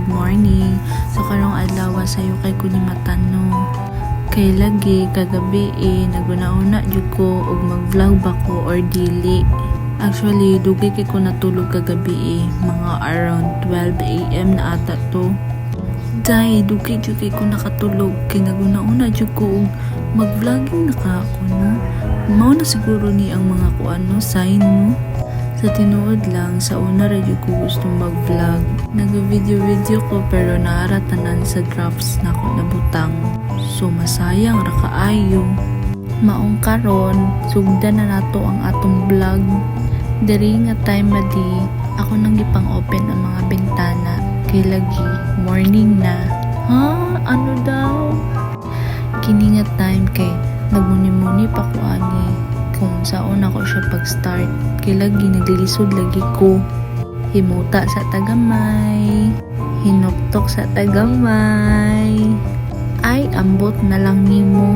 good morning. So karong adlaw sayo kay kunimatan no. Kay lagi kagabi naguna-una jud ko og mag-vlog ba ko or dili. Actually, dugay kay ko natulog kagabi mga around 12 AM na ata to. Dahil dugay jud kay ko nakatulog kay naguna-una jud ko og mag-vlogging na ka ako no. Mao na siguro ni ang mga kuano sign no. Sa tinuod lang, sa una radyo ko gusto mag-vlog. Nag-video ko pero naaratanan sa drafts na ako nabutang. So masayang ra kaayo. Maong karon, sugdan na nato ang atong vlog. Diri nga time madi, ako nang gipang open ang mga bintana. Kay lagi, morning na. Ha? Ano daw? Kini nga time kay nagmuni-muni pa ko ani. Kung saan ako siya pag-start, kay lagi naglisod lagi ko. Himuta sa tagamay, hinuktok sa tagamay. Ay, ambot na lang nimo.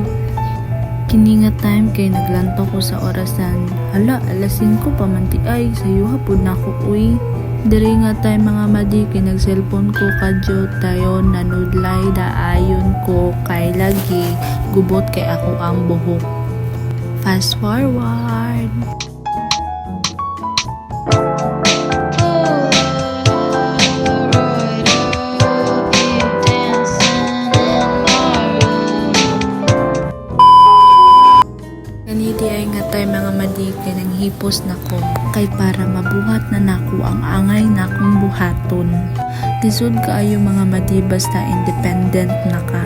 Kini nga time kay naglanto ko sa orasan. Hala, alas 5 pa man ti ay, sayo hapon na ko uy. Diri nga time mga madi kay nag-cellphone ko kadyo tayo nanudlay daayon ko kay lagi gubot kay ako ang buhok. Fast forward. Ganiti ay nga tayo mga madi kay nang hipos na ko kay para mabuhat na nako ang angay na akong buhaton. Lisod kaayo mga madi basta independent na ka.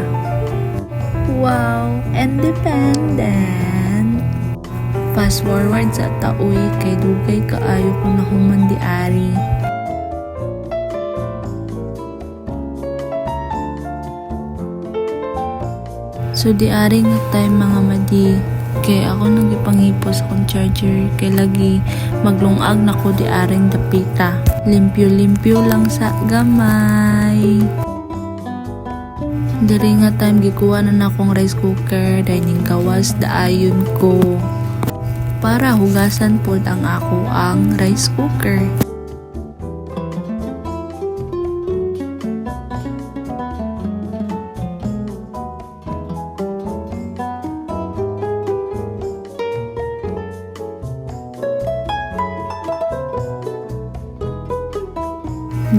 Wow, independent. Fast forward sa taoy kay dugay kaayo ko na human di ari. So di ari nga time mga madi kay ako nang ipanghipos akong charger kay lagi maglungag na ko di aring dapita. Limpyo-limpyo lang sa gamay. Diri nga time gikuha na akong rice cooker dining gawas daayon ko para hugasan pod ang ako ang rice cooker.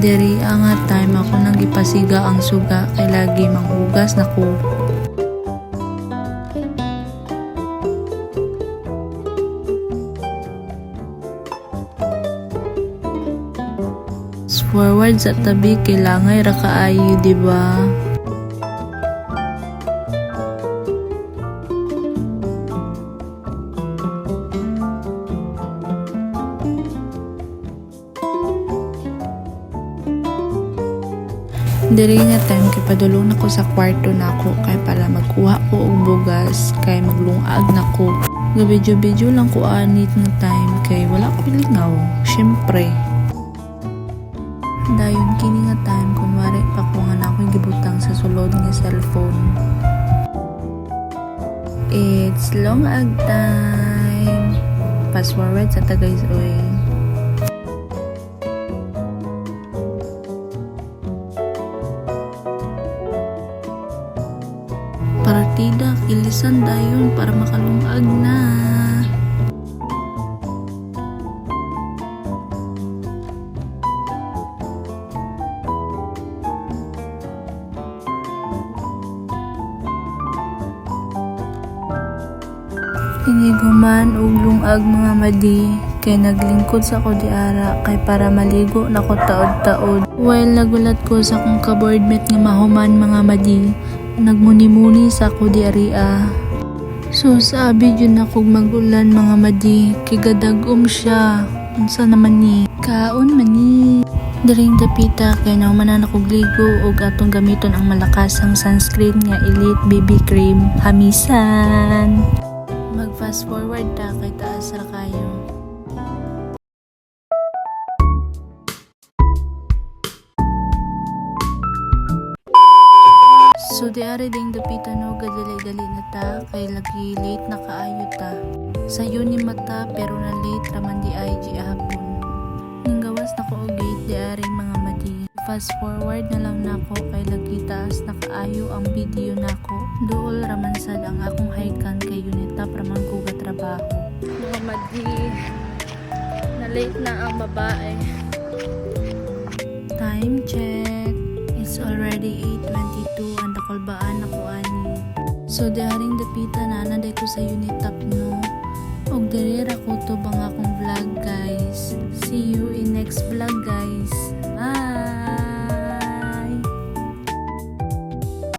Diri nga time ako nang ipasiga ang suga kay lagi manghugas na ko. Forward sa tabi kailangan ra kaayo, di ba? Diri nga time kay padulong nako sa kwarto nako kay para magkuha ko og bugas kay maglungag nako. Gabidyo-bidyo lang ko anit nga time kay wala ko lingaw. Syempre. Dayon kini nga time kunwari pa ko nga nako'y gibutang sa sulod nga cellphone. It's long ag time. Fast forward sa ta guys oy. Partida ilisan dayon para makalungag na. Hiniguman og lungag mga madi kay naglingkod sa ko di ara kay para maligo na ko taod-taod. While nagulat ko sa kong kaboardmate nga mahuman mga madi, nagmuni-muni sa ko di aria. So sabi yun ako magulan mga madi kay gadagom siya. Unsa naman ni? Kaon man ni. Diring dapita kay naumanan ako gligo og atong gamiton ang malakasang sunscreen nga Elite BB Cream Hamisan. Mag-fast forward ta kay taas ra kayo. So di ari ding dapita no gadalay-dali na ta kay lagi late na kaayo ta. Sayo ni mata pero na late raman di ay hapon. Ning gawas na ko og gate di ari mga madi. mag-fast forward na lang nako kay lagi taas nakaayo ang video nako. Duol raman sad ang akong haikan kay unita praman ko gatrabaho. Muhammad D. Na late na ang babae. Time check. It's already 8:22 and nakulbaan ako ani. So daring dapita na naday ko sa unit top no. Og diri ra